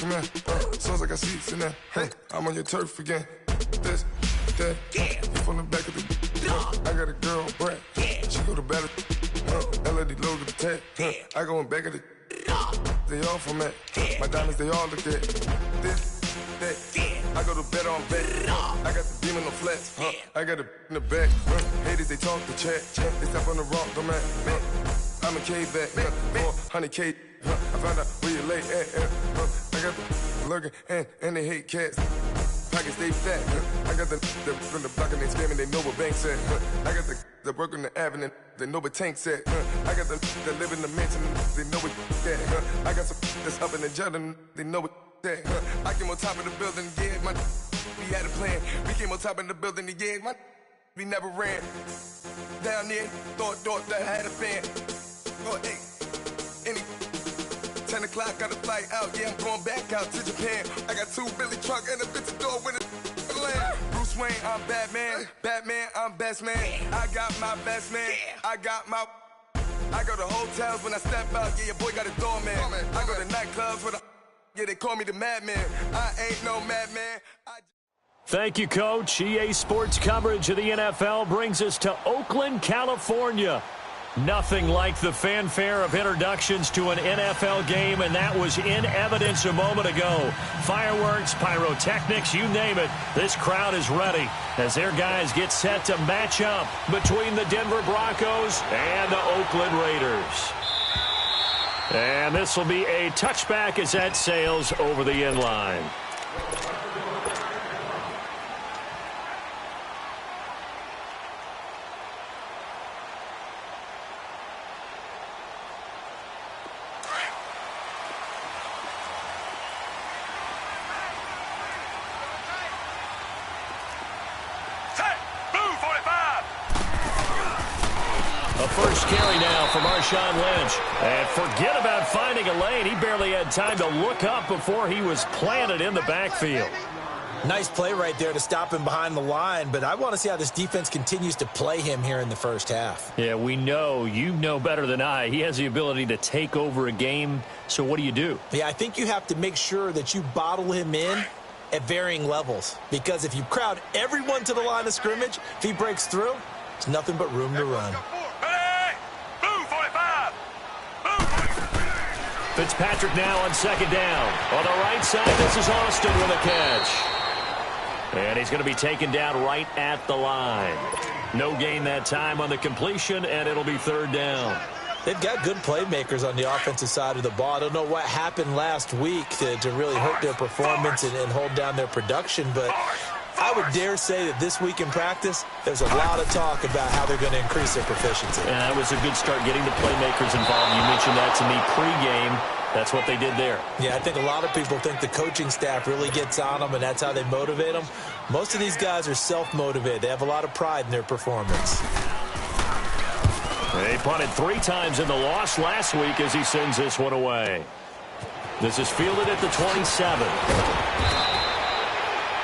man. Sounds like I seats in there. Hey, I'm on your turf again. This, that, you from the back of the. I got a girl, Brad. She go to battle. LED logo the tag. I go in back of the. They all from that. My diamonds, they all look at. This, that. I go to bed on bed. I got the demon on flats. I got it in the back. Haters, they talk the chat. They step on the rock, don't man. I'm a K-back. 400K. I found out where you lay at. I got the lurking and they hate cats. Pockets stay fat. I got the from the block and they scamming, they know what banks at. I got the work on the avenue, they know what tanks at. I got the live in the mansion, they know what that. I got some that's up in the jet and they know what that. I came on top of the building, yeah, we had a plan. We came on top of the building, yeah, we never ran. Down there, thought that I had a fan. Oh, hey, any 10 o'clock, got a flight out, yeah, I'm going back out to Japan. I got 2 Billy truck and a bitch door with a land. Bruce Wayne, I'm Batman. Batman, I'm best man. I got my best man. I go to hotels when I step out, yeah, your boy got a doorman. I go to nightclubs with yeah, they call me the madman. I ain't no madman. Thank you, Coach. EA Sports coverage of the NFL brings us to Oakland, California. Nothing like the fanfare of introductions to an NFL game, and that was in evidence a moment ago. Fireworks, pyrotechnics, you name it. This crowd is ready as their guys get set to match up between the Denver Broncos and the Oakland Raiders. And this will be a touchback as that sails over the end line. First carry now for Marshawn Lynch. And forget about finding a lane. He barely had time to look up before he was planted in the backfield. Nice play right there to stop him behind the line, but I want to see how this defense continues to play him here in the first half. Yeah, we know. You know better than I. He has the ability to take over a game, so what do? Yeah, I think you have to make sure that you bottle him in at varying levels, because if you crowd everyone to the line of scrimmage, if he breaks through, it's nothing but room to run. Fitzpatrick now on second down. On the right side, this is Austin with a catch. And he's going to be taken down right at the line. No gain that time on the completion, and it'll be third down. They've got good playmakers on the offensive side of the ball. I don't know what happened last week to really hurt their performance and hold down their production, but I would dare say that this week in practice, there's a lot of talk about how they're going to increase their proficiency. Yeah, that was a good start getting the playmakers involved. You mentioned that to me pregame. That's what they did there. Yeah, I think a lot of people think the coaching staff really gets on them, and that's how they motivate them. Most of these guys are self-motivated. They have a lot of pride in their performance. They punted 3 times in the loss last week as he sends this one away. This is fielded at the 27.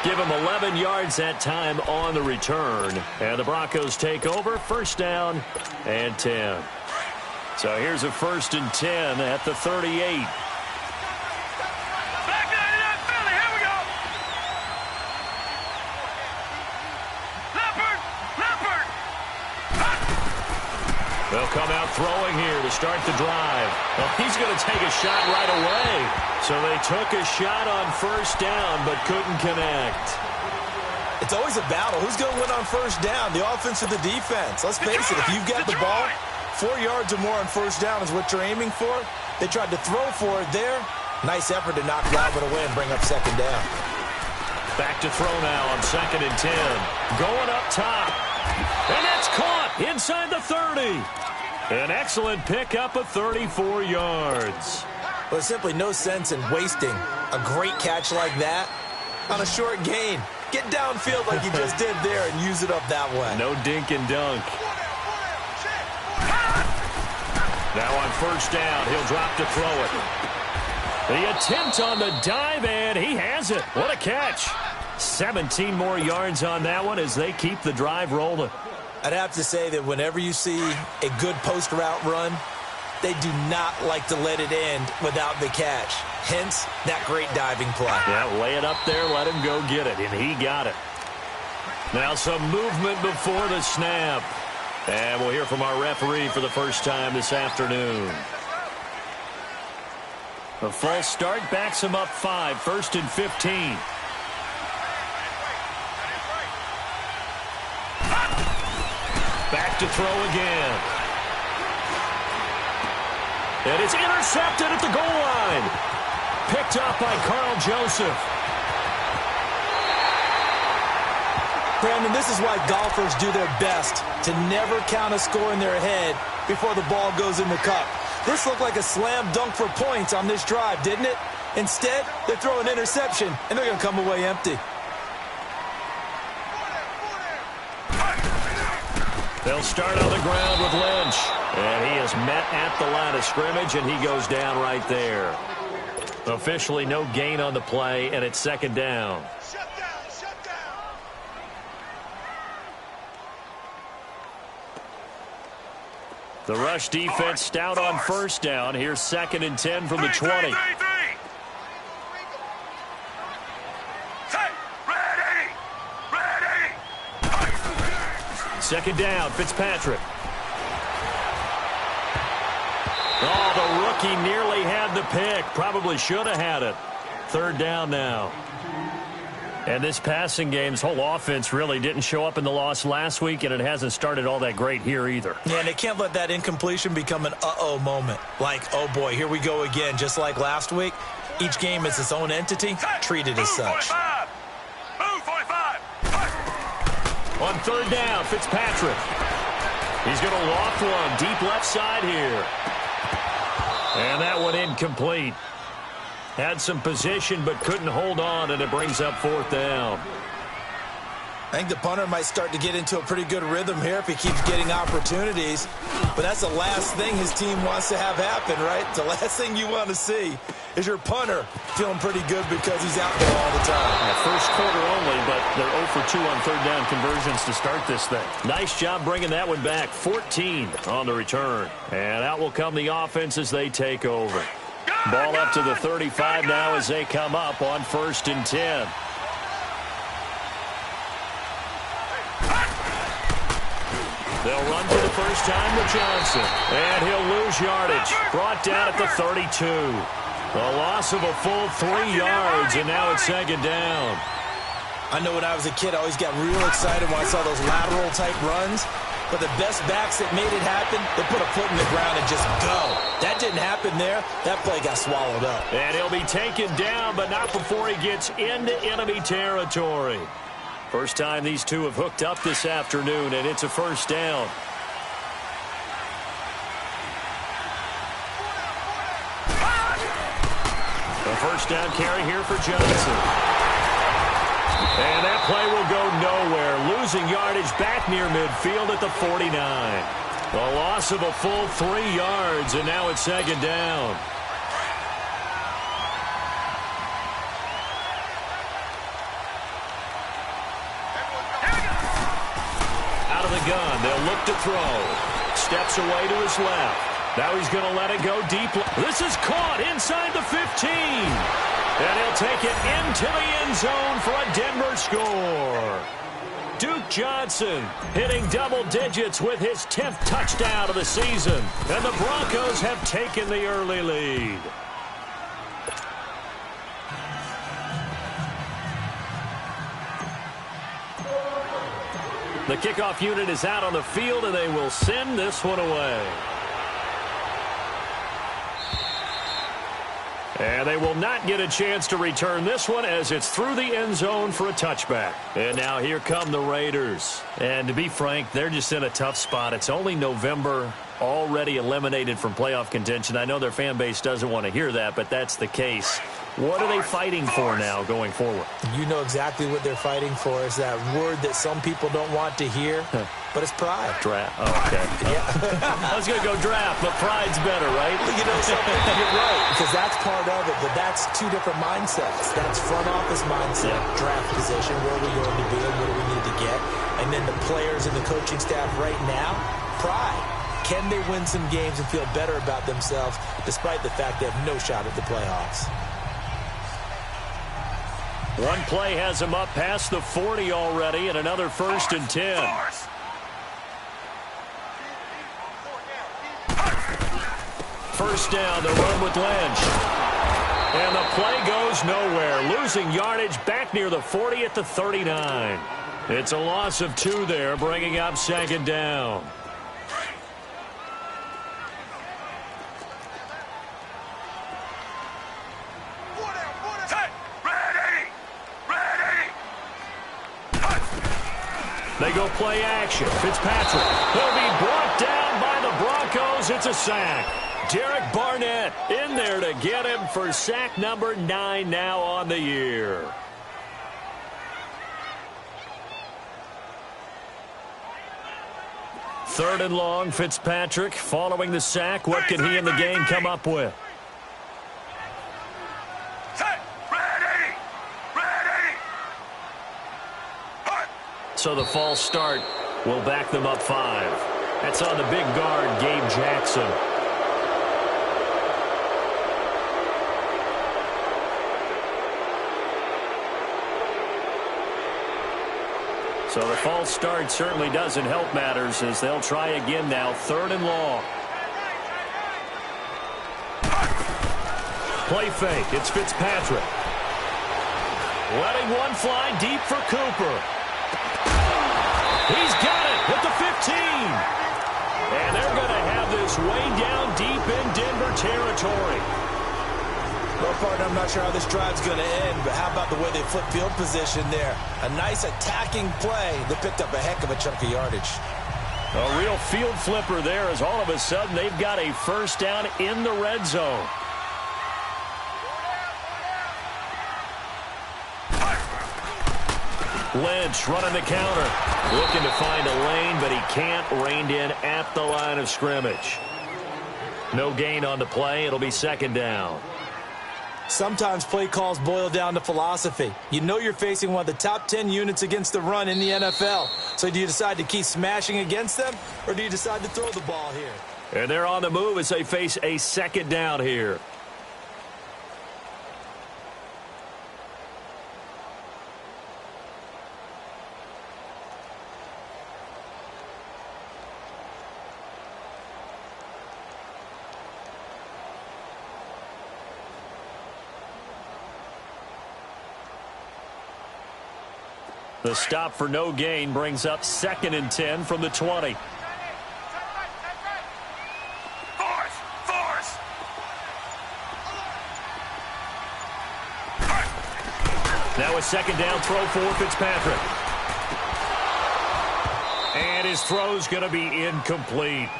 Give him 11 yards that time on the return. And the Broncos take over, first down and 10. So here's a 1st and 10 at the 38. They'll come out throwing here to start the drive. Well, he's going to take a shot right away. So they took a shot on first down but couldn't connect. It's always a battle. Who's going to win on first down, the offense or the defense? Let's face it, if you've got the ball, 4 yards or more on first down is what you're aiming for. They tried to throw for it there. Nice effort to knock Robert away and bring up second down. Back to throw now on 2nd and 10. Going up top. And that's caught inside the 30. An excellent pickup of 34 yards. Well, there's simply no sense in wasting a great catch like that on a short gain. Get downfield like you just did there and use it up that way. No dink and dunk. Now on first down, he'll drop to throw it. The attempt on the dive, and he has it. What a catch. 17 more yards on that one as they keep the drive rolling. I'd have to say that whenever you see a good post route run, they do not like to let it end without the catch. Hence, that great diving play. Yeah, lay it up there, let him go get it, and he got it. Now some movement before the snap. And we'll hear from our referee for the first time this afternoon. The false start backs him up 5, 1st and 15. Back to throw again. And it's intercepted at the goal line. Picked up by Carl Joseph. Brandon, this is why golfers do their best to never count a score in their head before the ball goes in the cup. This looked like a slam dunk for points on this drive, didn't it? Instead, they throw an interception, and they're going to come away empty. They'll start on the ground with Lynch. And he is met at the line of scrimmage, and he goes down right there. Officially no gain on the play, and it's 2nd down. The rush defense stout on 1st down. Here's 2nd and 10 from the 20. Second down, Fitzpatrick. Oh, the rookie nearly had the pick. Probably should have had it. 3rd down now. And this passing game's whole offense really didn't show up in the loss last week, and it hasn't started all that great here either. Yeah, and they can't let that incompletion become an uh-oh moment. Like, oh boy, here we go again. Just like last week, each game is its own entity, treated as such. On 3rd down, Fitzpatrick. He's going to loft one deep left side here. And that one incomplete. Had some position but couldn't hold on, and it brings up 4th down. I think the punter might start to get into a pretty good rhythm here if he keeps getting opportunities. But that's the last thing his team wants to have happen, right? The last thing you want to see is your punter feeling pretty good because he's out there all the time. First quarter only, but they're 0 for 2 on 3rd down conversions to start this thing. Nice job bringing that one back. 14 on the return. And out will come the offense as they take over. Ball up to the 35 now as they come up on 1st and 10. They'll run for the first time with Johnson. And he'll lose yardage. Brought down at the 32. A loss of a full 3 yards, and now it's 2nd down. I know when I was a kid, I always got real excited when I saw those lateral-type runs. But the best backs that made it happen, they put a foot in the ground and just go. That didn't happen there. That play got swallowed up. And he'll be taken down, but not before he gets into enemy territory. First time these two have hooked up this afternoon, and it's a 1st down. The 1st down carry here for Johnson. And that play will go nowhere. Losing yardage back near midfield at the 49. A loss of a full 3 yards, and now it's 2nd down. Out of the gun, they'll look to throw. Steps away to his left. Now he's going to let it go deep. This is caught inside the 15. And he'll take it into the end zone for a Denver score. Duke Johnson hitting double digits with his 10th touchdown of the season. And the Broncos have taken the early lead. The kickoff unit is out on the field, and they will send this one away. And they will not get a chance to return this one as it's through the end zone for a touchback. And now here come the Raiders. And to be frank, they're just in a tough spot. It's only November, already eliminated from playoff contention. I know their fan base doesn't want to hear that, but that's the case. What are they fighting for now going forward? You know exactly what they're fighting for. Is that word that some people don't want to hear, but it's pride. Draft. Oh, okay. Yeah. I was going to go draft, but pride's better, right? You know something? You're right, because that's part of it, but that's two different mindsets. That's front office mindset, draft position, where are we going to be and what do we need to get? And then the players and the coaching staff right now, pride. Can they win some games and feel better about themselves despite the fact they have no shot at the playoffs? One play has him up past the 40 already, and another 1st and 10. First down, the run with Lynch. And the play goes nowhere. Losing yardage back near the 40 at the 39. It's a loss of 2 there, bringing up 2nd down. They go play action. Fitzpatrick. He'll be brought down by the Broncos. It's a sack. Derek Barnett in there to get him for sack number 9 now on the year. Third and long, Fitzpatrick following the sack. What can he and the game come up with? So the false start will back them up 5. That's on the big guard, Gabe Jackson. So the false start certainly doesn't help matters as they'll try again now. 3rd and long. Play fake. It's Fitzpatrick. Letting one fly deep for Cooper. He's got it at the 15. And they're going to have this way down deep in Denver territory. Well, partner, I'm not sure how this drive's going to end, but how about the way they flip field position there? A nice attacking play that picked up a heck of a chunk of yardage. A real field flipper there as all of a sudden they've got a first down in the red zone. Lynch running the counter. Looking to find a lane, but he can't. Reined in at the line of scrimmage. No gain on the play. It'll be 2nd down. Sometimes play calls boil down to philosophy. You know you're facing one of the top 10 units against the run in the NFL. So do you decide to keep smashing against them, or do you decide to throw the ball here? And they're on the move as they face a 2nd down here. The stop for no gain brings up 2nd and 10 from the 20. Now a 2nd down throw for Fitzpatrick. And his throw's going to be incomplete.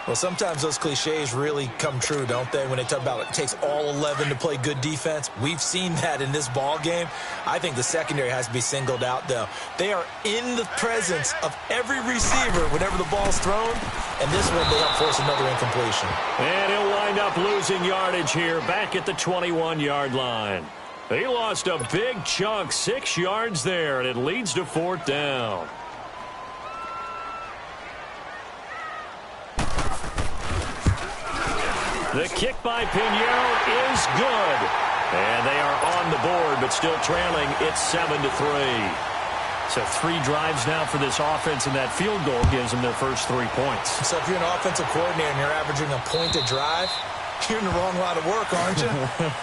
Well, sometimes those cliches really come true, don't they, when they talk about it takes all 11 to play good defense. We've seen that in this ball game. I think the secondary has to be singled out, though. They are in the presence of every receiver whenever the ball's thrown, and this one they help force another incompletion. And he'll wind up losing yardage here back at the 21-yard line. He lost a big chunk, 6 yards there, and it leads to 4th down. The kick by Pinheiro is good. And they are on the board, but still trailing. It's 7-3. So 3 drives now for this offense, and that field goal gives them their first 3 points. So if you're an offensive coordinator and you're averaging a point a drive, you're in the wrong line of work, aren't you?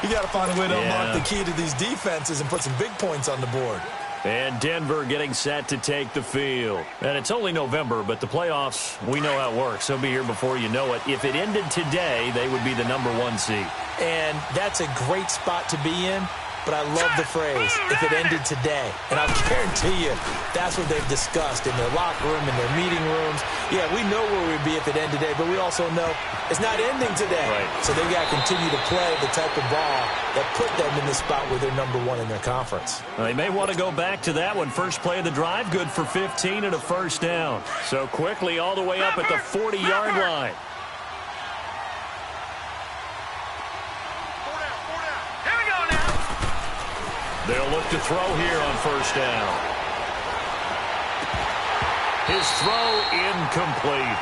You got to find a way to unlock the key to these defenses and put some big points on the board. And Denver getting set to take the field. And it's only November, but the playoffs, we know how it works. They'll be here before you know it. If it ended today, they would be the #1 seed. And that's a great spot to be in. But I love the phrase, if it ended today. And I'll guarantee you, that's what they've discussed in their locker room, in their meeting rooms. Yeah, we know where we'd be if it ended today, but we also know it's not ending today. Right. So they've got to continue to play the type of ball that put them in the spot where they're #1 in their conference. They may want to go back to that one. First play of the drive, good for 15 and a first down. So quickly all the way up at the 40-yard line. They'll look to throw here on first down. His throw incomplete.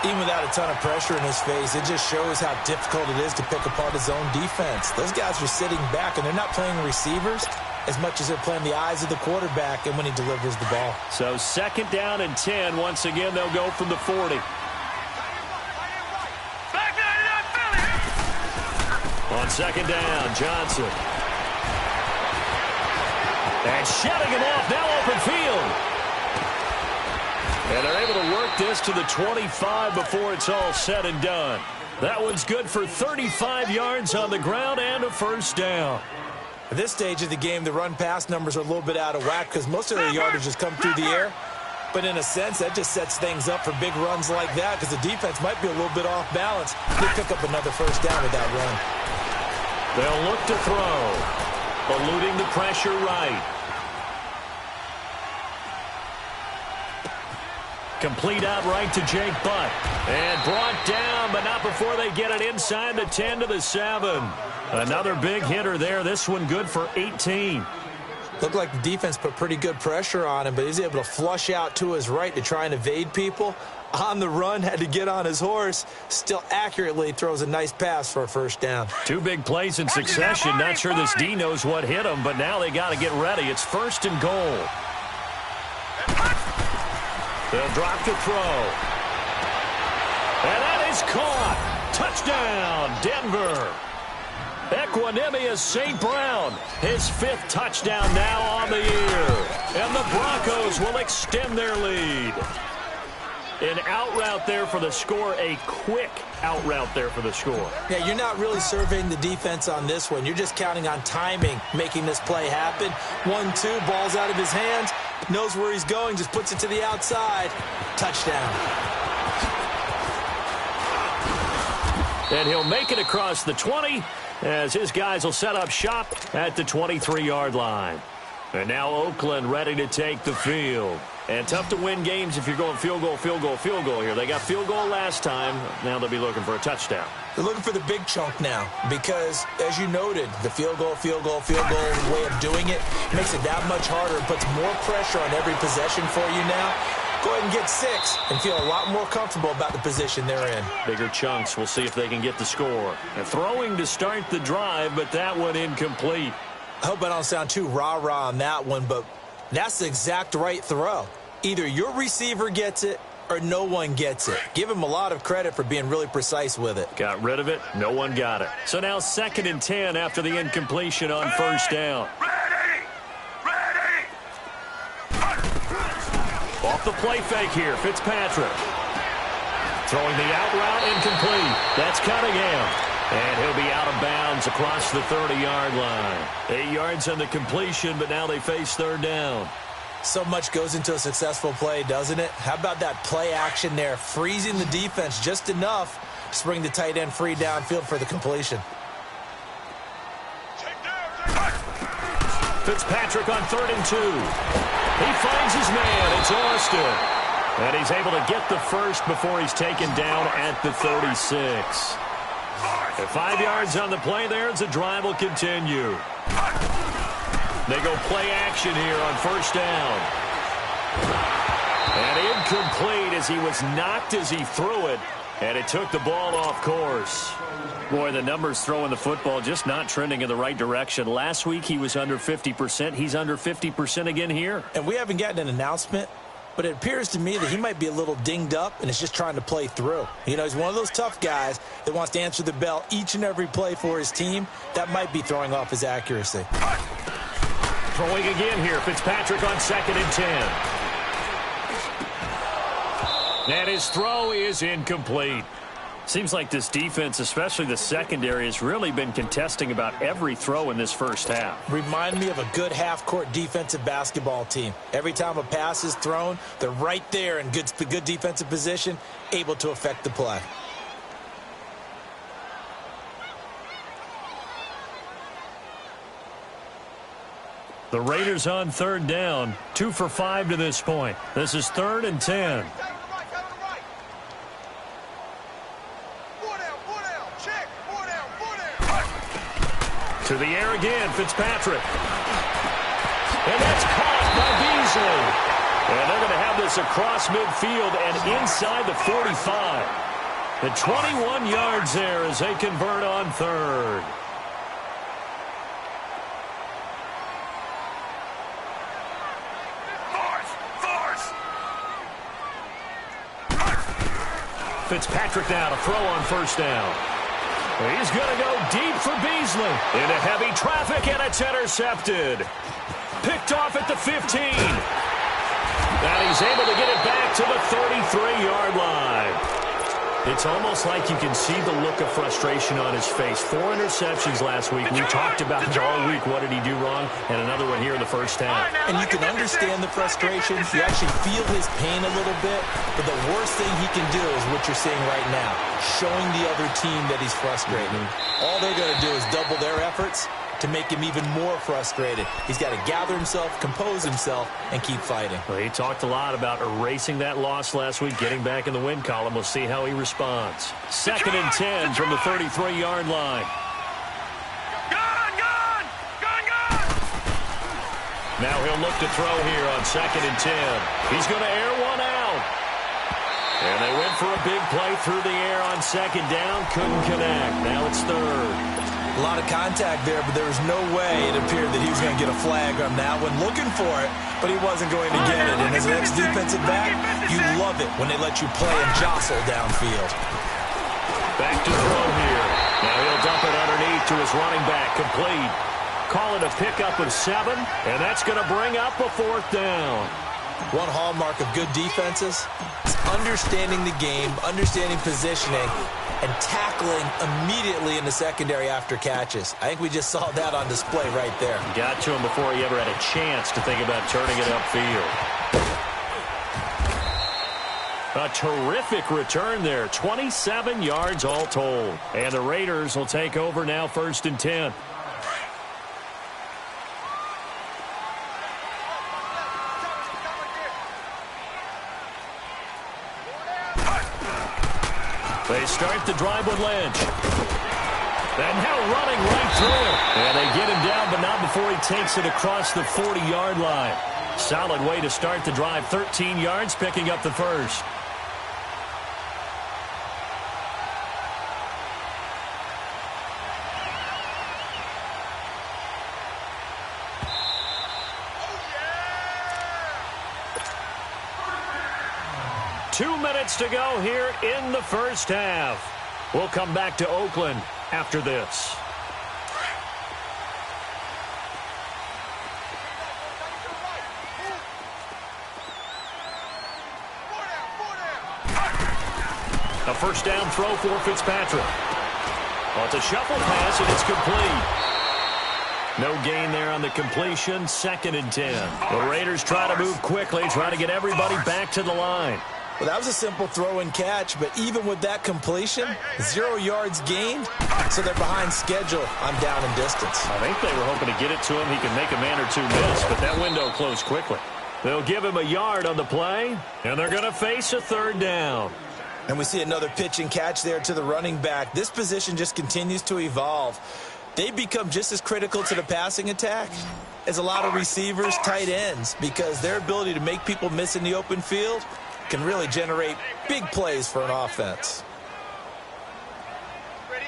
Even without a ton of pressure in his face, it just shows how difficult it is to pick apart his own defense. Those guys are sitting back, and they're not playing receivers. as much as they're playing the eyes of the quarterback and when he delivers the ball. So 2nd down and 10. Once again, they'll go from the 40. On 2nd down, Johnson. And shutting him off, now open field. And they're able to work this to the 25 before it's all said and done. That one's good for 35 yards on the ground and a 1st down. At this stage of the game, the run-pass numbers are a little bit out of whack because most of their yardage has come through the air. But in a sense, that just sets things up for big runs like that because the defense might be a little bit off balance. They pick up another 1st down with that run. They'll look to throw, eluding the pressure right. Complete out right to Jake Butt. And brought down, but not before they get it inside the 10 to the 7. Another big hitter there. This one good for 18. Looked like the defense put pretty good pressure on him, but he's able to flush out to his right to try and evade people. On the run, had to get on his horse. Still accurately throws a nice pass for a 1st down. 2 big plays in succession. Not sure this D knows what hit him, but now they got to get ready. It's 1st and goal. They'll drop to throw. And that is caught. Touchdown, Denver. Equanimeous St. Brown, his 5th touchdown now on the year. And the Broncos will extend their lead. An out route there for the score, a quick out route there for the score. Yeah, you're not really surveying the defense on this one. You're just counting on timing, making this play happen. 1-2, ball's out of his hands, knows where he's going, just puts it to the outside. Touchdown. And he'll make it across the 20 as his guys will set up shop at the 23-yard line. And now Oakland ready to take the field. And tough to win games if you're going field goal, field goal, field goal here. They got field goal last time. Now they'll be looking for a touchdown. They're looking for the big chunk now because, as you noted, the field goal way of doing it makes it that much harder. It puts more pressure on every possession for you now. Go ahead and get 6 and feel a lot more comfortable about the position they're in. Bigger chunks. We'll see if they can get the score. And throwing to start the drive, but that one incomplete. I hope I don't sound too rah-rah on that one, but that's the exact right throw. Either your receiver gets it or no one gets it. Give him a lot of credit for being really precise with it. Got rid of it. No one got it. So now 2nd and 10 after the incompletion on 1st down. Ready! Off the play fake here, Fitzpatrick. Throwing the out route, incomplete. That's Cunningham. And he'll be out of bounds across the 30-yard line. 8 yards on the completion, but now they face 3rd down. So much goes into a successful play, doesn't it? How about that play action there, freezing the defense just enough to bring the tight end free downfield for the completion. Fitzpatrick on 3rd and 2. He finds his man. It's Austin. And he's able to get the first before he's taken down at the 36. And 5 yards on the play there as the drive will continue. They go play action here on 1st down. And incomplete as he was knocked as he threw it. And it took the ball off course. Boy, the numbers throwing the football just not trending in the right direction. Last week he was under 50%. He's under 50% again here. And we haven't gotten an announcement, but it appears to me that he might be a little dinged up and is just trying to play through. You know, he's one of those tough guys that wants to answer the bell each and every play for his team. That might be throwing off his accuracy. Throwing again here, Fitzpatrick on 2nd and 10. And his throw is incomplete. Seems like this defense, especially the secondary, has really been contesting about every throw in this first half. Remind me of a good half-court defensive basketball team. Every time a pass is thrown, they're right there in good defensive position, able to affect the play. The Raiders on 3rd down, 2 for 5 to this point. This is 3rd and 10. To the air again, Fitzpatrick. And that's caught by Beasley. And they're going to have this across midfield and inside the 45. And 21 yards there as they convert on 3rd. Fitzpatrick now to throw on first down. He's going to go deep for Beasley. Into heavy traffic, and it's intercepted. Picked off at the 15. And he's able to get it back to the 33-yard line. It's almost like you can see the look of frustration on his face. 4 interceptions last week. We talked about it all week. What did he do wrong? And another one here in the first half. And you can understand the frustration. You actually feel his pain a little bit. But the worst thing he can do is what you're seeing right now, showing the other team that he's frustrated. All they're going to do is double their efforts to make him even more frustrated. He's got to gather himself, compose himself, and keep fighting. Well, he talked a lot about erasing that loss last week, getting back in the win column. We'll see how he responds. 2nd and 10 from the 33-yard line. Now he'll look to throw here on 2nd and 10. He's going to air one out. And they went for a big play through the air on 2nd down. Couldn't connect. Now it's 3rd. A lot of contact there, but there was no way it appeared that he was going to get a flag on that one. Looking for it, but he wasn't going to get it. And as an ex-defensive back, you love it when they let you play and jostle downfield. Back to throw here. Now he'll dump it underneath to his running back. Complete. Call it a pickup of 7, and that's going to bring up a 4th down. One hallmark of good defenses is understanding the game, understanding positioning, and tackling immediately in the secondary after catches. I think we just saw that on display right there. Got to him before he ever had a chance to think about turning it upfield. A terrific return there. 27 yards all told. And the Raiders will take over now 1st and 10. They start the drive with Lynch. And now running right through it. And they get him down, but not before he takes it across the 40-yard line. Solid way to start the drive. 13 yards, picking up the first. Two minutes to go here in the first half. We'll come back to Oakland after this. A first down throw for Fitzpatrick. Well, it's a shuffle pass, and it's complete. No gain there on the completion. 2nd and 10. The Raiders try to move quickly, try to get everybody back to the line. Well, that was a simple throw and catch, but even with that completion, 0 yards gained, so they're behind schedule on down and distance. I think they were hoping to get it to him. He can make a man or two miss, but that window closed quickly. They'll give him a yard on the play, and they're going to face a 3rd down. And we see another pitch and catch there to the running back. This position just continues to evolve. They become just as critical to the passing attack as a lot of receivers, tight ends, because their ability to make people miss in the open field can really generate big plays for an offense. Ready?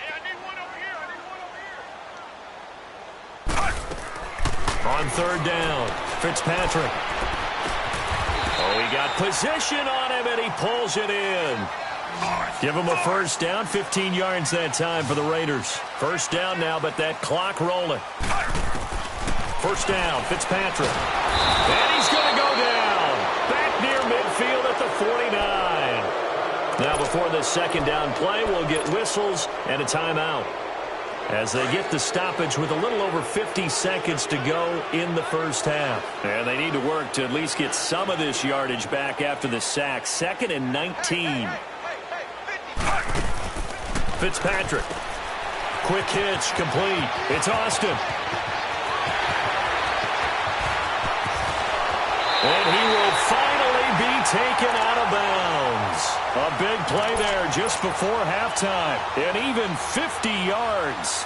Hey, I need one over here. On 3rd down, Fitzpatrick. Oh, he got position on him, and he pulls it in. Give him a first down, 15 yards that time for the Raiders. First down now, but that clock rolling. First down, Fitzpatrick. And he's going to go down. Back near midfield at the 49. Now before this 2nd down play, we'll get whistles and a timeout as they get the stoppage with a little over 50 seconds to go in the first half. And they need to work to at least get some of this yardage back after the sack. 2nd and 19. Fitzpatrick. Quick hitch, complete. It's Austin. And he will finally be taken out of bounds. A big play there just before halftime. And even 50 yards.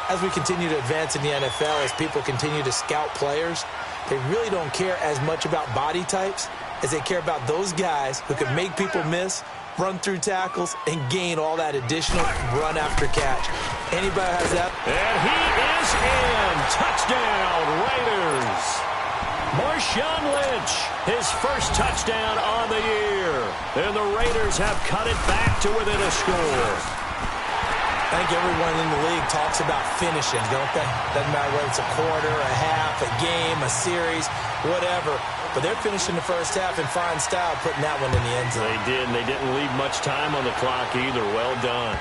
As we continue to advance in the NFL, as people continue to scout players, they really don't care as much about body types as they care about those guys who can make people miss, run through tackles, and gain all that additional run after catch. Anybody has that? And he is in. Touchdown, Raiders. Marshawn Lynch his first touchdown on the year. And the Raiders have cut it back to within a score. I think everyone in the league talks about finishing, don't they? Doesn't matter whether it's a quarter, a half, a game, a series, whatever. But they're finishing the first half in fine style, putting that one in the end zone. They did, and they didn't leave much time on the clock either. Well done.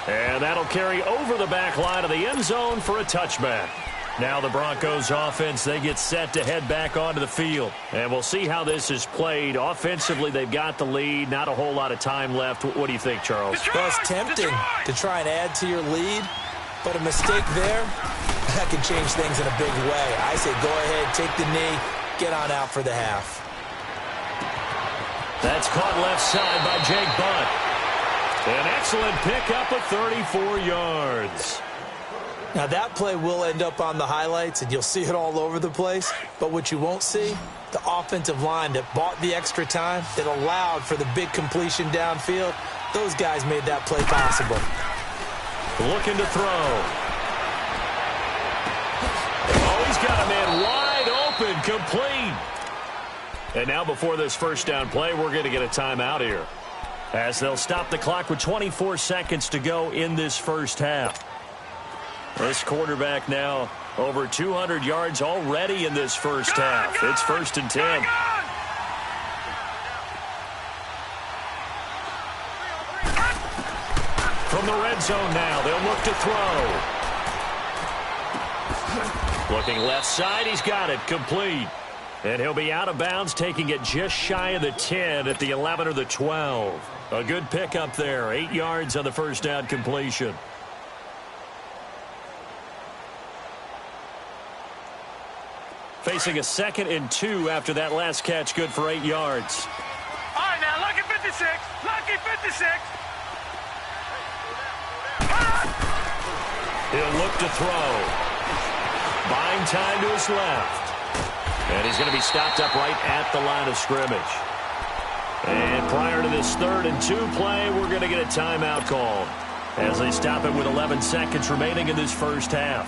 And that'll carry over the back line of the end zone for a touchback. Now the Broncos offense, they get set to head back onto the field. And we'll see how this is played. Offensively, they've got the lead. Not a whole lot of time left. What do you think, Charles? Well, it's tempting to try and add to your lead, but a mistake there, that can change things in a big way. I say go ahead, take the knee, get on out for the half. That's caught left side by Jake Butt. An excellent pickup of 34 yards. Now, that play will end up on the highlights, and you'll see it all over the place. But what you won't see, the offensive line that bought the extra time, that allowed for the big completion downfield, those guys made that play possible. Looking to throw. Oh, he's got a man wide open, complete. And now before this first down play, we're going to get a timeout here, as they'll stop the clock with 24 seconds to go in this first half. This quarterback now over 200 yards already in this first half. It's 1st and 10. From the red zone now, they'll look to throw. Looking left side, he's got it, complete. And he'll be out of bounds, taking it just shy of the 10 at the 11 or the 12. A good pickup there, 8 yards on the first down completion. Facing a 2nd and 2 after that last catch, good for 8 yards. All right, now, lucky 56. Lucky 56. He'll look to throw. Buying time to his left. And he's going to be stopped up right at the line of scrimmage. And prior to this 3rd and 2 play, we're going to get a timeout called as they stop it with 11 seconds remaining in this first half.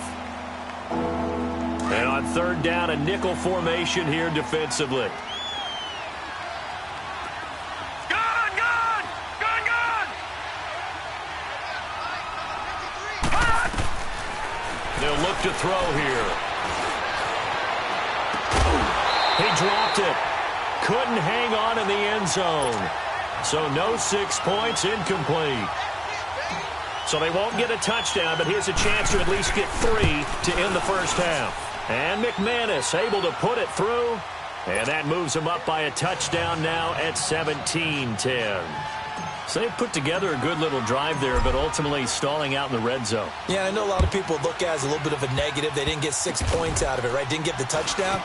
And on 3rd down, a nickel formation here defensively. Gone, gone, gone, gone. They'll look to throw here. He dropped it. Couldn't hang on in the end zone. So no 6 points, incomplete. So they won't get a touchdown, but here's a chance to at least get 3 to end the first half. And McManus able to put it through. And that moves him up by a touchdown now at 17-10. So they put together a good little drive there, but ultimately stalling out in the red zone. Yeah, I know a lot of people look at it as a little bit of a negative. They didn't get 6 points out of it, right? Didn't get the touchdown.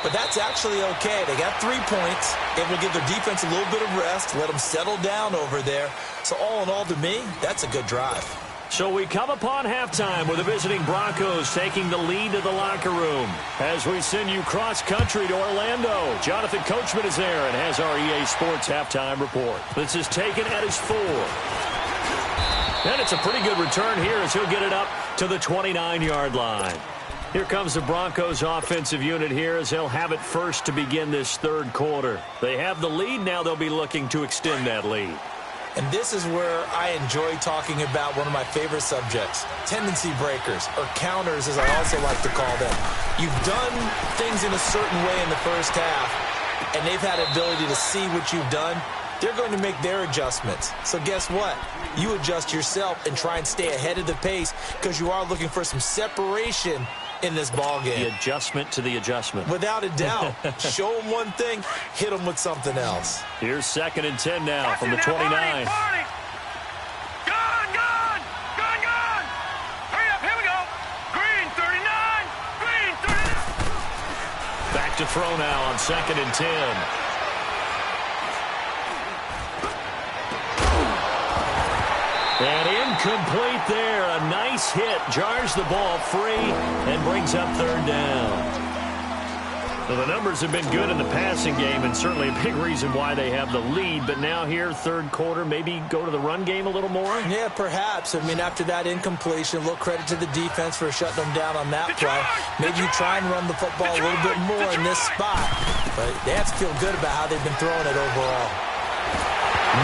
But that's actually okay. They got 3 points. It will give their defense a little bit of rest, let them settle down over there. So all in all, to me, that's a good drive. So we come upon halftime with the visiting Broncos taking the lead to the locker room. As we send you cross-country to Orlando, Jonathan Coachman is there and has our EA Sports halftime report. This is taken at his 4. And it's a pretty good return here as he'll get it up to the 29-yard line. Here comes the Broncos offensive unit here as they'll have it first to begin this 3rd quarter. They have the lead now. They'll be looking to extend that lead. And this is where I enjoy talking about one of my favorite subjects, tendency breakers, or counters as I also like to call them. You've done things in a certain way in the first half, and they've had the ability to see what you've done. They're going to make their adjustments. So guess what? You adjust yourself and try and stay ahead of the pace because you are looking for some separation in this ball game. The adjustment to the adjustment. Without a doubt. Show them one thing, hit them with something else. Here's 2nd and 10 now from the 29. Gone, gone, gone, gone. Hurry up, here we go. Green 39, green 39. Back to throw now on 2nd and 10. And incomplete there. A nice hit. Jars the ball free and brings up 3rd down. Well, the numbers have been good in the passing game, and certainly a big reason why they have the lead. But now here, third quarter, maybe go to the run game a little more? Yeah, perhaps. I mean, after that incompletion, a little credit to the defense for shutting them down on that play. Maybe you try and run the football a little bit more in this spot. But they have to feel good about how they've been throwing it overall.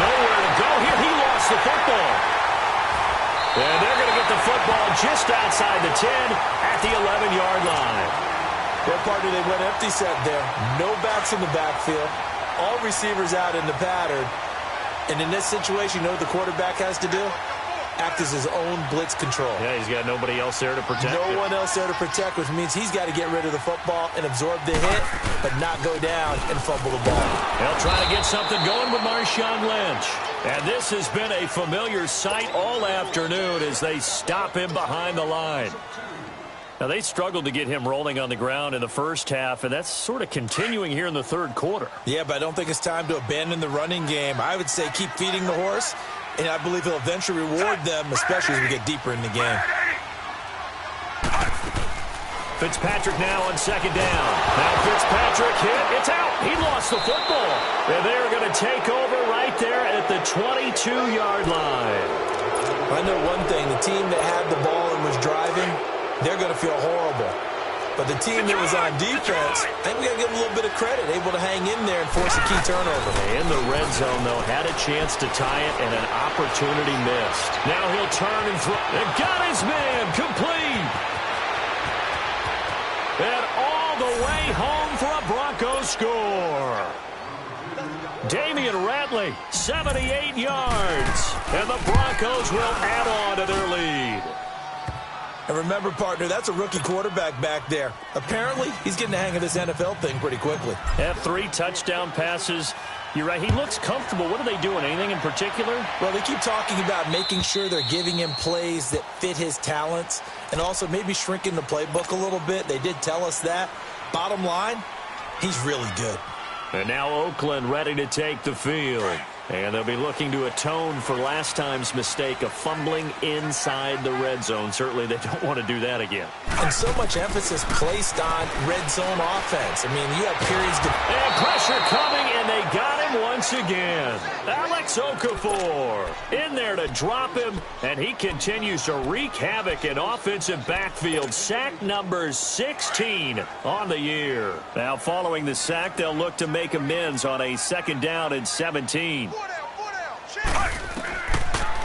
Nowhere to go here. He lost the football. And they're going to get the football just outside the 10 at the 11-yard line. Well, partner, they went empty set there. No backs in the backfield. All receivers out in the pattern. And in this situation, you know what the quarterback has to do? Act as his own blitz control. Yeah, he's got nobody else there to protect No one else there to protect, which means he's got to get rid of the football and absorb the hit, but not go down and fumble the ball. They'll try to get something going with Marshawn Lynch. And this has been a familiar sight all afternoon as they stop him behind the line. Now, they struggled to get him rolling on the ground in the first half, and that's sort of continuing here in the third quarter. Yeah, but I don't think it's time to abandon the running game. I would say keep feeding the horse, and I believe he'll eventually reward them, especially as we get deeper in the game. Fitzpatrick now on second down. Now Fitzpatrick hit. It's out. He lost the football. And they're going to take over right there at the 22-yard line. I know one thing. The team that had the ball and was driving, they're going to feel horrible. But the team that was on defense, I think we got to give them a little bit of credit, able to hang in there and force a key turnover. In the red zone, though, had a chance to tie it, and an opportunity missed. Now he'll turn and throw. And got his man complete. And all the way home for a Broncos score. Damian Ratley, 78 yards. And the Broncos will add on to their lead. And remember, partner, that's a rookie quarterback back there. Apparently, he's getting the hang of this NFL thing pretty quickly. Have 3 touchdown passes. You're right. He looks comfortable. What are they doing? Anything in particular? Well, they keep talking about making sure they're giving him plays that fit his talents and also maybe shrinking the playbook a little bit. They did tell us that. Bottom line, he's really good. And now Oakland ready to take the field. And they'll be looking to atone for last time's mistake of fumbling inside the red zone. Certainly they don't want to do that again. And so much emphasis placed on red zone offense. I mean, you have periods to... And pressure coming, and they got him once again. Alex Okafor in there to drop him, and he continues to wreak havoc in offensive backfield. Sack number 16 on the year. Now, following the sack, they'll look to make amends on a second down and 17.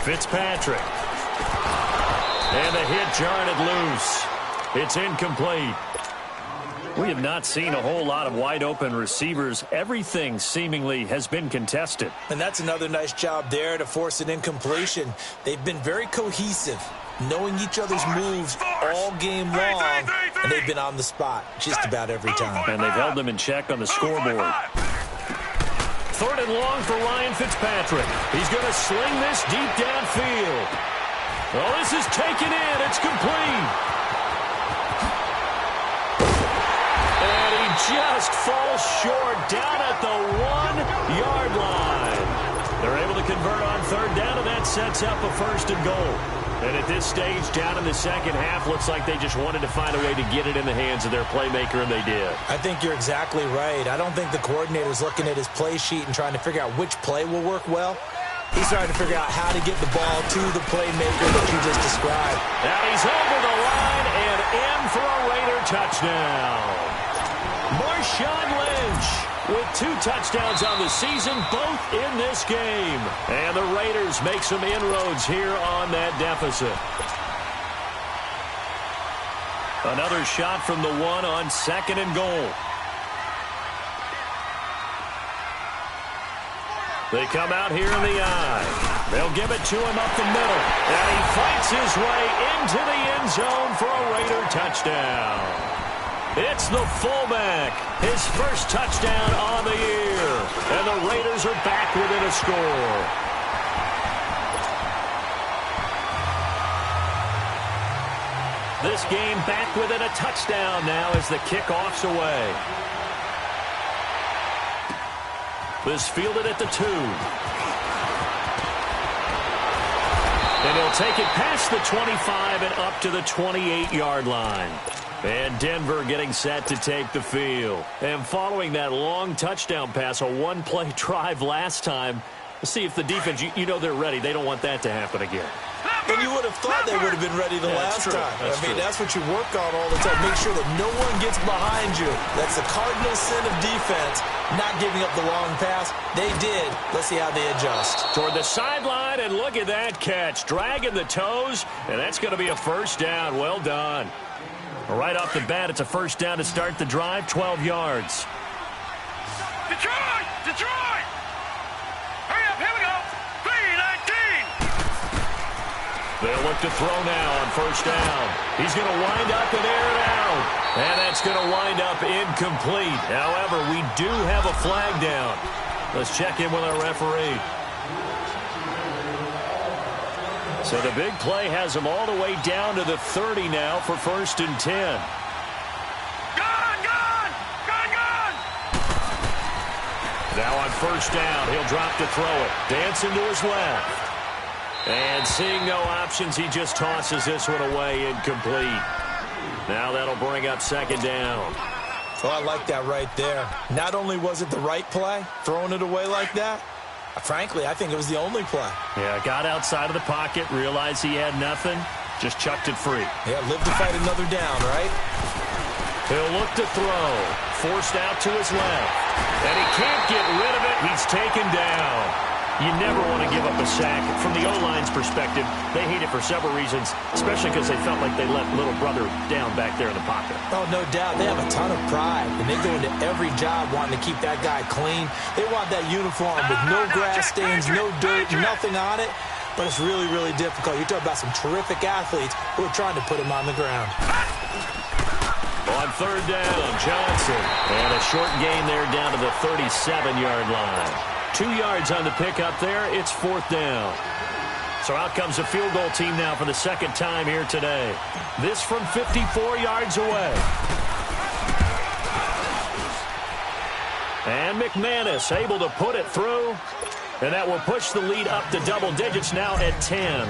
Fitzpatrick. And the hit jarred it loose. It's incomplete. We have not seen a whole lot of wide-open receivers. Everything seemingly has been contested. And that's another nice job there to force an incompletion. They've been very cohesive, knowing each other's moves all game long, and they've been on the spot just about every time. And they've held them in check on the scoreboard. Third and long for Ryan Fitzpatrick. He's going to sling this deep downfield. Well, this is taken in. It's complete. And he just falls short down at the 1-yard line. They're able to convert on third down, and that sets up a first and goal. And at this stage, down in the second half, looks like they just wanted to find a way to get it in the hands of their playmaker, and they did. I think you're exactly right. I don't think the coordinator's looking at his play sheet and trying to figure out which play will work well. He's trying to figure out how to get the ball to the playmaker that you just described. Now he's over the line and in for a Raider touchdown. Marshawn Lynch with 2 touchdowns on the season, both in this game. And the Raiders make some inroads here on that deficit. Another shot from the 1 on second and goal. They come out here in the eye. They'll give it to him up the middle. And he fights his way into the end zone for a Raider touchdown. It's the fullback, his first touchdown on the year. And the Raiders are back within a score. This game back within a touchdown now as the kickoff's away. This fielded at the 2. And he'll take it past the 25 and up to the 28-yard line. And Denver getting set to take the field. And following that long touchdown pass, a one-play drive last time, let's see if the defense, you know they're ready. They don't want that to happen again. And you would have thought they would have been ready the last time. That's what you work on all the time. Make sure that no one gets behind you. That's the cardinal sin of defense, not giving up the long pass. They did. Let's see how they adjust. Toward the sideline, and look at that catch. Dragging the toes, and that's going to be a first down. Well done. Right off the bat, it's a first down to start the drive, 12 yards. Detroit! Detroit! Hurry up, here we go! 3-19! They'll look to throw now on first down. He's going to wind up and air it out. And that's going to wind up incomplete. However, we do have a flag down. Let's check in with our referee. So the big play has him all the way down to the 30 now for 1st and 10. Gone! Gone! Gone! Gone! Now on first down, he'll drop to throw it. Dancing to his left. And seeing no options, he just tosses this one away, incomplete. Now that'll bring up 2nd down. Oh, I like that right there. Not only was it the right play, throwing it away like that, frankly, I think it was the only play. Yeah, got outside of the pocket, realized he had nothing, just chucked it free. Yeah, live to fight another down, right? He'll look to throw. Forced out to his left. And he can't get rid of it. He's taken down. You never want to give up a sack. From the O-line's perspective, they hate it for several reasons, especially because they felt like they let little brother down back there in the pocket. Oh, no doubt. They have a ton of pride, and they go into every job wanting to keep that guy clean. They want that uniform with no grass stains, no dirt, nothing on it. But it's really, really difficult. You're talking about some terrific athletes who are trying to put him on the ground. On 3rd down, Johnson. And a short gain there down to the 37-yard line. 2 yards on the pickup there. It's 4th down. So out comes the field goal team now for the 2nd time here today. This from 54 yards away. And McManus able to put it through. And that will push the lead up to double digits now at 10.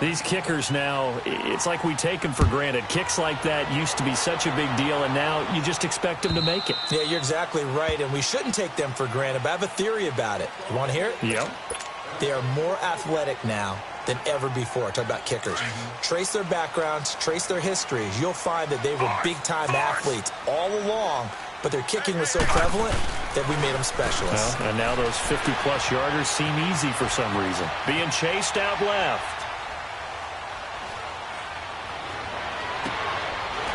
These kickers now, it's like we take them for granted. Kicks like that used to be such a big deal, and now you just expect them to make it. Yeah, you're exactly right, and we shouldn't take them for granted, but I have a theory about it. You want to hear it? Yep. They are more athletic now than ever before. Talk about kickers. Trace their backgrounds, trace their histories. You'll find that they were big-time athletes all along, but their kicking was so prevalent that we made them specialists. Well, and now those 50-plus yarders seem easy for some reason. Being chased out left.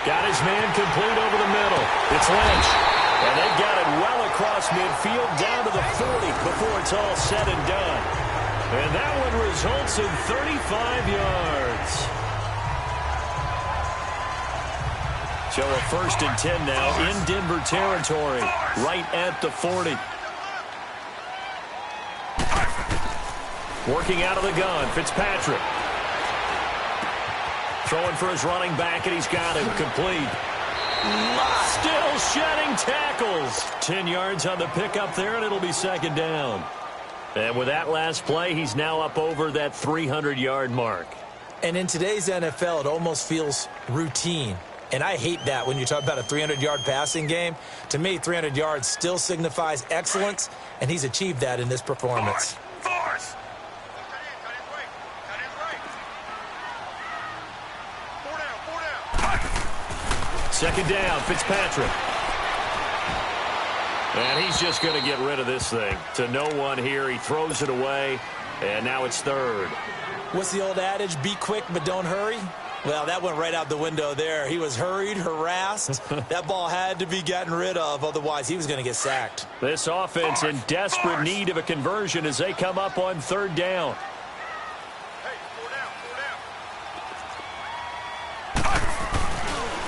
Got his man complete over the middle. It's Lynch. And they've got it well across midfield down to the 40 before it's all said and done. And that one results in 35 yards. So a 1st and 10 now in Denver territory, right at the 40. Working out of the gun, Fitzpatrick. Throwing for his running back, and he's got him complete. Still shedding tackles. 10 yards on the pickup there, and it'll be 2nd down. And with that last play, he's now up over that 300-yard mark. And in today's NFL, it almost feels routine. And I hate that when you talk about a 300-yard passing game. To me, 300 yards still signifies excellence, and he's achieved that in this performance. Force! 2nd down, Fitzpatrick. And he's just going to get rid of this thing. To no one here. He throws it away, and now it's 3rd. What's the old adage? Be quick, but don't hurry? Well, that went right out the window there. He was hurried, harassed. That ball had to be gotten rid of, otherwise he was going to get sacked. This offense in desperate need of a conversion as they come up on 3rd down.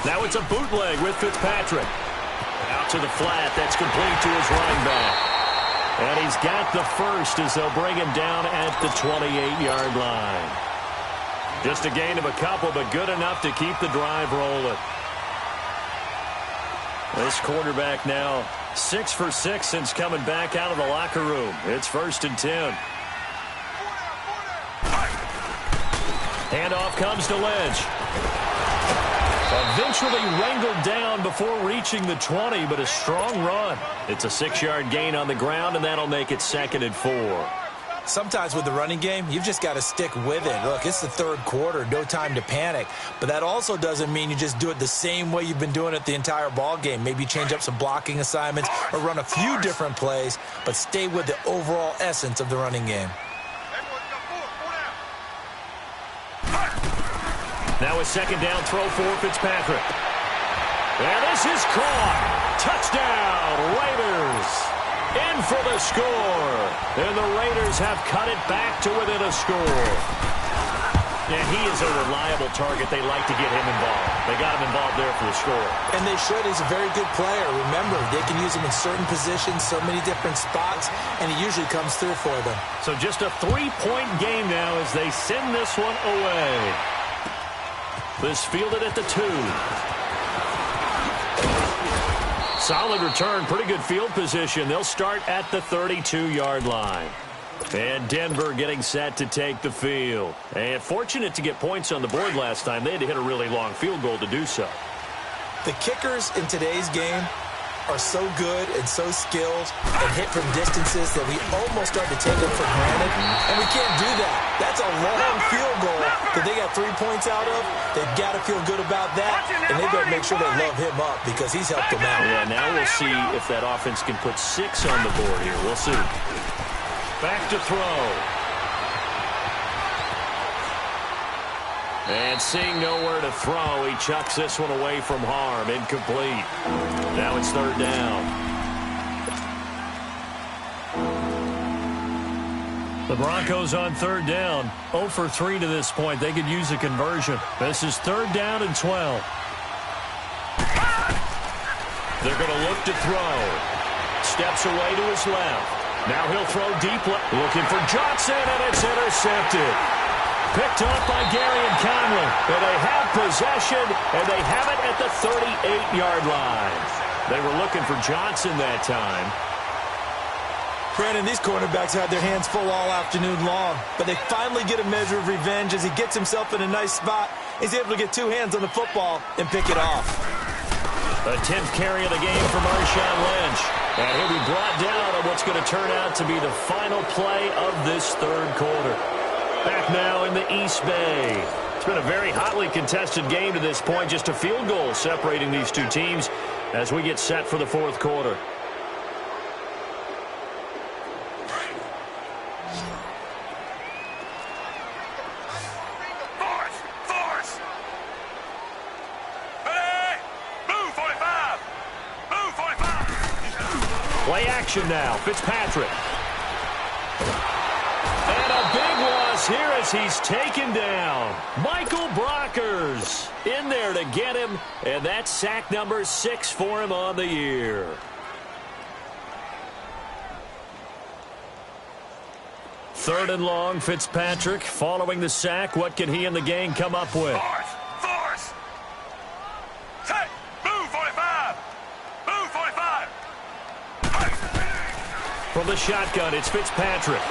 Now it's a bootleg with Fitzpatrick. Out to the flat. That's complete to his running back. And he's got the first as they'll bring him down at the 28-yard line. Just a gain of a couple, but good enough to keep the drive rolling. This quarterback now 6 for 6 since coming back out of the locker room. It's 1st and 10. Handoff comes to Lynch. Eventually wrangled down before reaching the 20, but a strong run. It's a 6-yard gain on the ground, and that'll make it 2nd and 4. Sometimes with the running game, you've just got to stick with it. Look, it's the 3rd quarter, no time to panic. But that also doesn't mean you just do it the same way you've been doing it the entire ball game. Maybe change up some blocking assignments or run a few different plays, but stay with the overall essence of the running game. Now a 2nd down throw for Fitzpatrick. And this is caught. Touchdown, Raiders. In for the score. And the Raiders have cut it back to within a score. Yeah, he is a reliable target. They like to get him involved. They got him involved there for the score. And they should. He's a very good player. Remember, they can use him in certain positions, so many different spots, and he usually comes through for them. So just a 3-point game now as they send this one away. This fielded at the 2. Solid return, pretty good field position. They'll start at the 32-yard line. And Denver getting set to take the field. And fortunate to get points on the board last time. They had to hit a really long field goal to do so. The kickers in today's game are so good and so skilled and hit from distances that we almost start to take them for granted. And we can't do that. That's a long field goal that they got 3 points out of. They've got to feel good about that, and they better make sure they love him up because he's helped them out. Yeah, now we'll see if that offense can put 6 on the board here. We'll see. Back to throw. And seeing nowhere to throw, he chucks this one away from harm. Incomplete. Now it's 3rd down. The Broncos on 3rd down. 0 for 3 to this point. They could use a conversion. This is 3rd down and 12. They're going to look to throw. Steps away to his left. Now he'll throw deep. Looking for Johnson, and it's intercepted. Picked up by Gary and Conley. And they have possession, and they have it at the 38-yard line. They were looking for Johnson that time. Brandon, these cornerbacks had their hands full all afternoon long, but they finally get a measure of revenge as he gets himself in a nice spot. He's able to get 2 hands on the football and pick it off. A 10th carry of the game for Marshawn Lynch. And he'll be brought down on what's going to turn out to be the final play of this 3rd quarter. Back now in the East Bay. It's been a very hotly contested game to this point. Just a field goal separating these two teams as we get set for the 4th quarter. Force! Ready? Blue 45! Blue 45! Play action now. Fitzpatrick. And a big loss here as he's taken down. Michael Brockers in there to get him, and that's sack number 6 for him on the year. Third and long, Fitzpatrick following the sack. What can he and the gang come up with? Force! Set! Blue 45! Blue 45! From the shotgun, it's Fitzpatrick.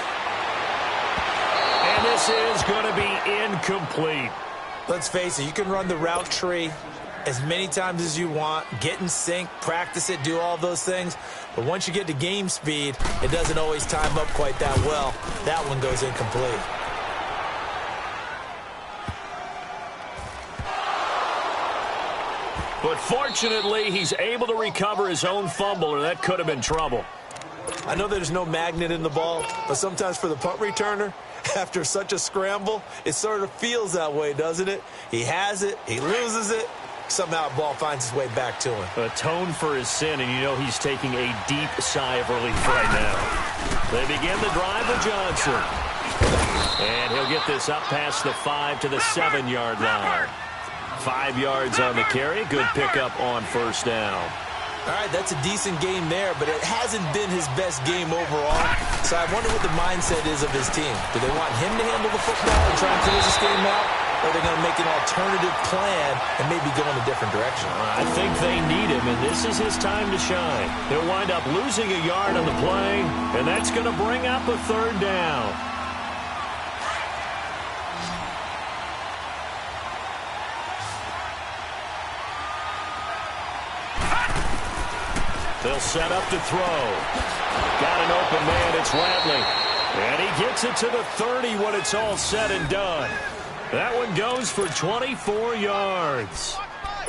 And this is going to be incomplete. Let's face it, you can run the route tree as many times as you want, get in sync, practice it, do all those things. But once you get to game speed, it doesn't always time up quite that well. That one goes incomplete. But fortunately, he's able to recover his own fumble, or that could have been trouble. I know there's no magnet in the ball, but sometimes for the punt returner, after such a scramble, it sort of feels that way, doesn't it? He has it, he loses it, somehow the ball finds its way back to him. Atone for his sin, and you know he's taking a deep sigh of relief right now. They begin the drive with Johnson. And he'll get this up past the 5 to the 7-yard line. 5 yards on the carry. Good pickup on 1st down. All right, that's a decent game there, but it hasn't been his best game overall. So I wonder what the mindset is of his team. Do they want him to handle the football and try and close this game out? Or are they going to make an alternative plan and maybe go in a different direction? I think they need him, and this is his time to shine. He'll wind up losing a yard on the play, and that's going to bring up a 3rd down. They'll set up to throw. Got an open man. It's Ratley. And he gets it to the 30 when it's all said and done. That one goes for 24 yards.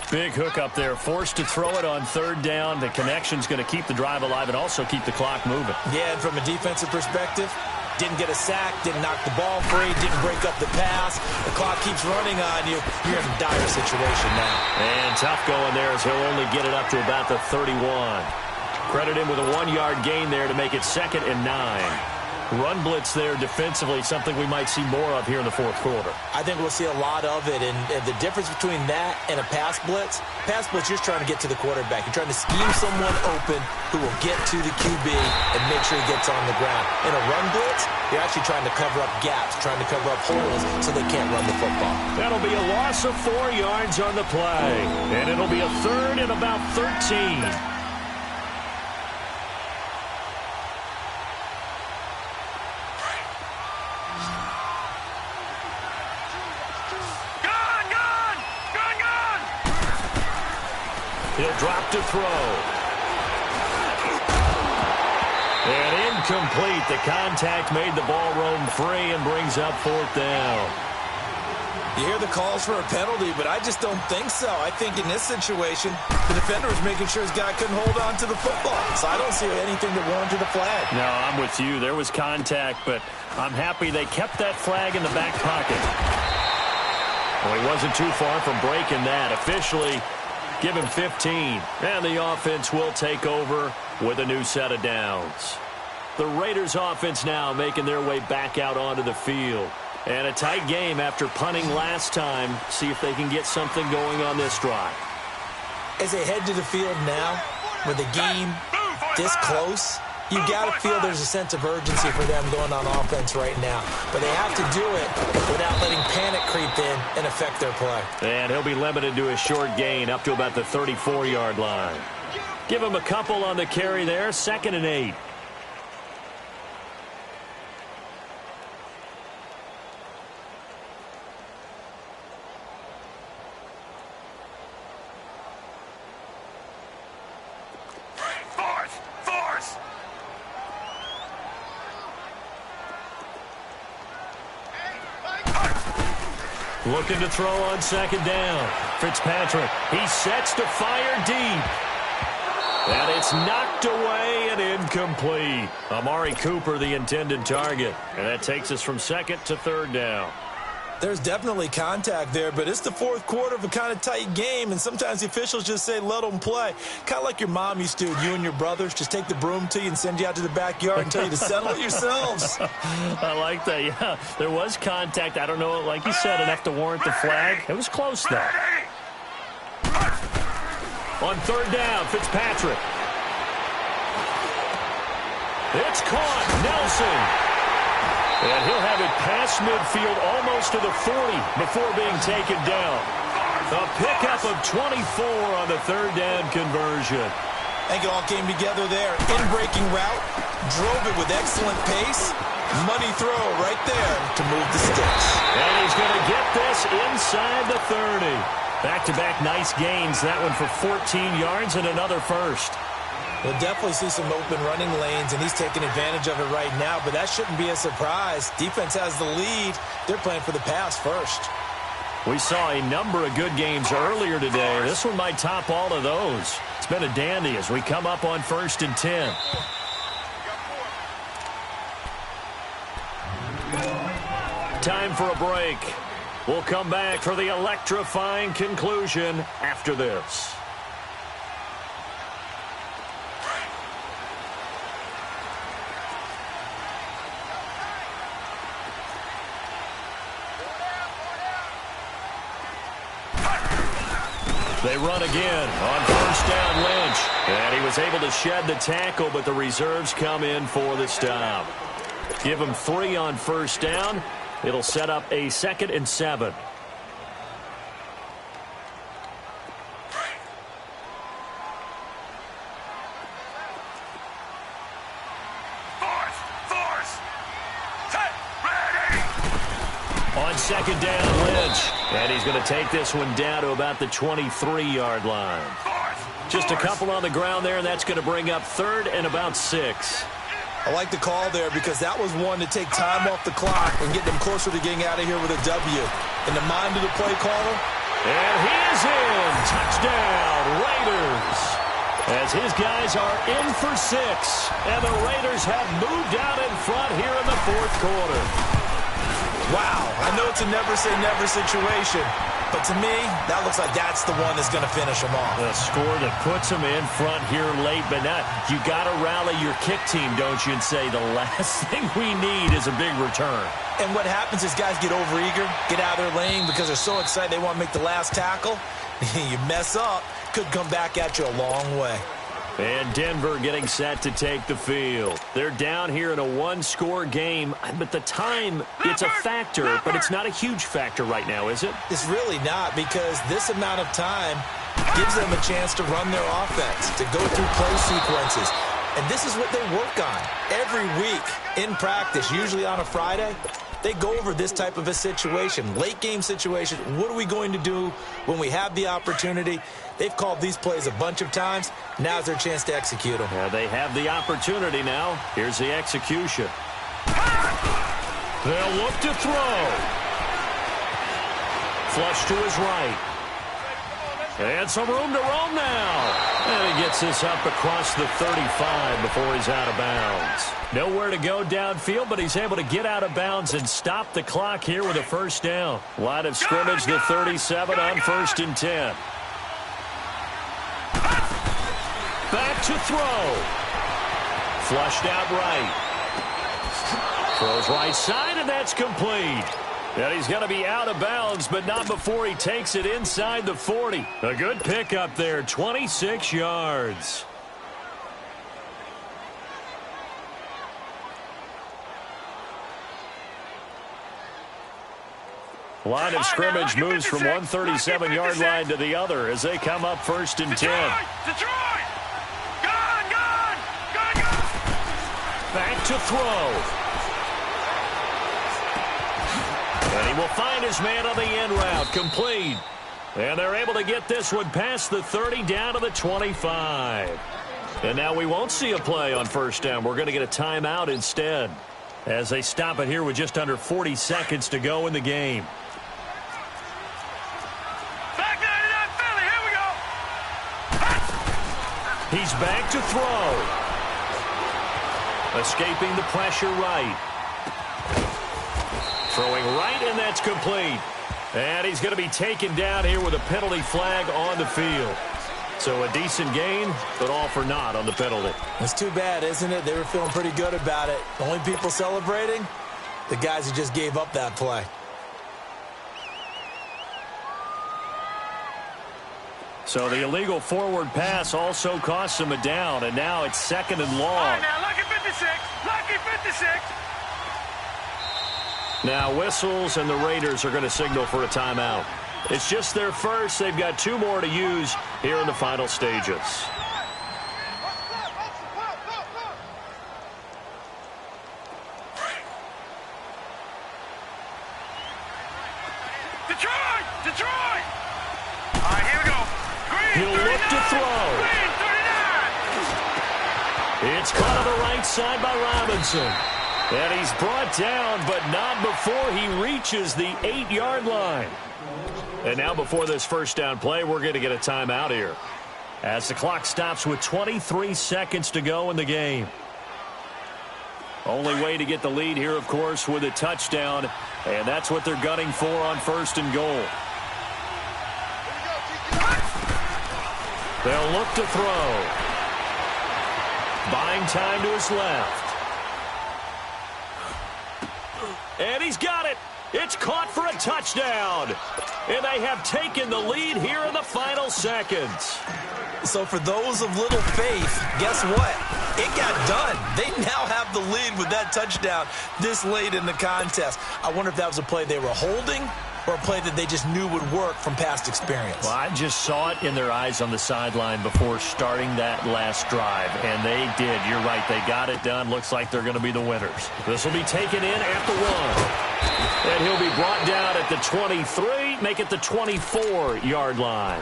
Big hook up there. Forced to throw it on third down. The connection's going to keep the drive alive and also keep the clock moving. Yeah, and from a defensive perspective, didn't get a sack, didn't knock the ball free, didn't break up the pass. The clock keeps running on you. You're in a dire situation now. And tough going there as he'll only get it up to about the 31. Credit him with a 1-yard gain there to make it 2nd and 9. Run blitz there defensively, something we might see more of here in the fourth quarter. I think we'll see a lot of it, and the difference between that and a pass blitz, you're just trying to get to the quarterback. You're trying to scheme someone open who will get to the QB and make sure he gets on the ground. In a run blitz, you're actually trying to cover up gaps, trying to cover up holes so they can't run the football. That'll be a loss of 4 yards on the play, and it'll be a 3rd and about 13. He'll drop to throw. And incomplete. The contact made the ball roam free and brings up 4th down. You hear the calls for a penalty, but I just don't think so. I think in this situation, the defender was making sure his guy couldn't hold on to the football. So I don't see anything that warranted a flag. No, I'm with you. There was contact, but I'm happy they kept that flag in the back pocket. Well, he wasn't too far from breaking that. Officially, give him 15. And the offense will take over with a new set of downs. The Raiders offense now making their way back out onto the field. And a tight game after punting last time. See if they can get something going on this drive. As they head to the field now, with the game this close, you got to feel there's a sense of urgency for them going on offense right now. But they have to do it without letting panic creep in and affect their play. And he'll be limited to a short gain up to about the 34-yard line. Give him a couple on the carry there, 2nd and 8. Looking to throw on 2nd down. Fitzpatrick, he sets to fire deep. And it's knocked away and incomplete. Amari Cooper, the intended target. And that takes us from 2nd to 3rd down. There's definitely contact there, but it's the fourth quarter of a kind of tight game, and sometimes the officials just say, let them play. Kind of like your mom used to, you and your brothers, just take the broom to you and send you out to the backyard and tell you to settle it yourselves. I like that, yeah. There was contact. I don't know, like you said, enough to warrant the flag. It was close, though. On 3rd down, Fitzpatrick. It's caught. Nelson. And he'll have it past midfield almost to the 40 before being taken down. A pickup of 24 on the 3rd down conversion. I think it all came together there. In-breaking route, drove it with excellent pace. Money throw right there to move the sticks. And he's going to get this inside the 30. Back-to-back nice gains. That one for 14 yards and another first. We'll definitely see some open running lanes, and he's taking advantage of it right now, but that shouldn't be a surprise. Defense has the lead. They're playing for the pass first. We saw a number of good games earlier today. This one might top all of those. It's been a dandy as we come up on 1st and 10. Time for a break. We'll come back for the electrifying conclusion after this. They run again on 1st down, Lynch. And he was able to shed the tackle, but the reserves come in for the stop. Give him 3 on 1st down. It'll set up a 2nd and 7. On 2nd down, Lynch. And he's going to take this one down to about the 23-yard line. Just a couple on the ground there, and that's going to bring up third and about 6. I like the call there because that was one to take time off the clock and get them closer to getting out of here with a W. In the mind of the play caller. And he is in. Touchdown, Raiders. As his guys are in for 6. And the Raiders have moved out in front here in the fourth quarter. Wow, I know it's a never-say-never situation. But to me, that looks like that's the one that's going to finish them off. A score that puts them in front here late, but not. You got to rally your kick team, don't you, and say the last thing we need is a big return. And what happens is guys get overeager, get out of their lane because they're so excited they want to make the last tackle. You mess up, could come back at you a long way. And Denver getting set to take the field. They're down here in a one-score game, but the time, it's a factor, but it's not a huge factor right now, is it? It's really not, because this amount of time gives them a chance to run their offense, to go through play sequences. And this is what they work on every week in practice, usually on a Friday. They go over this type of a situation, late-game situation. What are we going to do when we have the opportunity? They've called these plays a bunch of times. Now's their chance to execute them. Yeah, they have the opportunity now. Here's the execution. They'll look to throw. Flush to his right. And some room to roam now. And he gets this up across the 35 before he's out of bounds. Nowhere to go downfield, but he's able to get out of bounds and stop the clock here with a first down. Line of scrimmage, the 37 on 1st and 10. Back to throw. Flushed out right. Throws right side, and that's complete. And he's going to be out of bounds, but not before he takes it inside the 40. A good pickup there, 26 yards. Line of scrimmage moves from one 37-yard line to the other as they come up 1st and 10. Detroit! Gone! Back to throw. And he will find his man on the end route, complete. And they're able to get this one past the 30 down to the 25. And now we won't see a play on first down. We're going to get a timeout instead as they stop it here with just under 40 seconds to go in the game. Back 99 Philly, here we go. He's back to throw. Escaping the pressure right. Throwing right, and that's complete. And he's going to be taken down here with a penalty flag on the field. So a decent gain, but all for naught on the penalty. It's too bad, isn't it? They were feeling pretty good about it. The only people celebrating, the guys who just gave up that play. So the illegal forward pass also costs him a down, and now it's 2nd and long. All right, now, lucky 56. Lucky 56. Now whistles, and the Raiders are going to signal for a timeout. It's just their first. They've got 2 more to use here in the final stages. Detroit! All right, here we go. Green, He'll 39. look to throw. Green, 39. It's caught on the right side by Robinson. And he's brought down, but not before he reaches the 8-yard line. And now before this first down play, we're going to get a timeout here as the clock stops with 23 seconds to go in the game. Only way to get the lead here, of course, with a touchdown, and that's what they're gunning for on 1st and goal. They'll look to throw. Buying time to his left. And he's got it. It's caught for a touchdown. And they have taken the lead here in the final seconds. So for those of little faith, guess what? It got done. They now have the lead with that touchdown this late in the contest. I wonder if that was a play they were holding or a play that they just knew would work from past experience. Well, I just saw it in their eyes on the sideline before starting that last drive, and they did. You're right. They got it done. Looks like they're going to be the winners. This will be taken in at the 1. And he'll be brought down at the 23, make it the 24-yard line.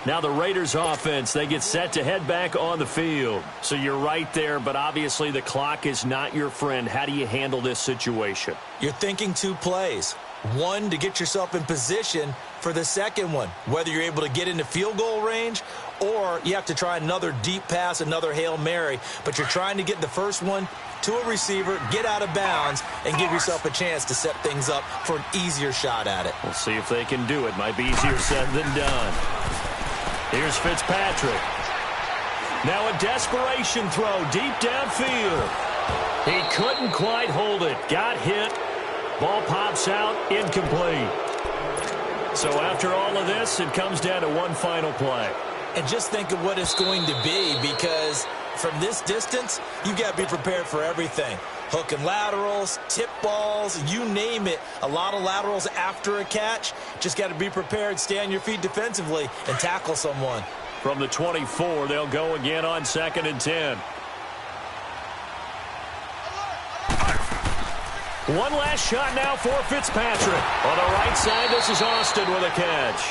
Now the Raiders offense, they get set to head back on the field. So you're right there, but obviously the clock is not your friend. How do you handle this situation? You're thinking 2 plays. One, to get yourself in position for the second one, whether you're able to get into field goal range or you have to try another deep pass, another Hail Mary. But you're trying to get the first one to a receiver, get out of bounds, and give yourself a chance to set things up for an easier shot at it. We'll see if they can do it. Might be easier said than done. Here's Fitzpatrick. Now a desperation throw deep downfield. He couldn't quite hold it. Got hit. Ball pops out. Incomplete. So after all of this, it comes down to one final play. And just think of what it's going to be, because from this distance, you've got to be prepared for everything. Hook and laterals, tip balls, you name it. A lot of laterals after a catch. Just got to be prepared, stay on your feet defensively, and tackle someone. From the 24, they'll go again on 2nd and 10. One last shot now for Fitzpatrick. On the right side, this is Austin with a catch.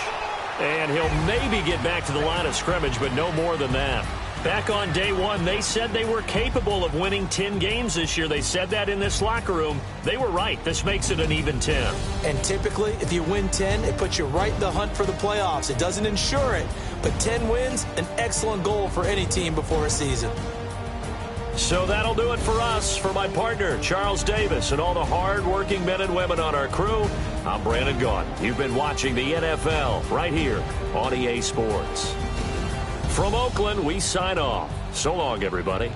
And he'll maybe get back to the line of scrimmage, but no more than that. Back on day one, they said they were capable of winning 10 games this year. They said that in this locker room. They were right. This makes it an even 10. And typically, if you win 10, it puts you right in the hunt for the playoffs. It doesn't ensure it, but 10 wins, an excellent goal for any team before a season. So that'll do it for us. For my partner, Charles Davis, and all the hard-working men and women on our crew, I'm Brandon Gaudin. You've been watching the NFL right here on EA Sports. From Oakland, we sign off. So long, everybody.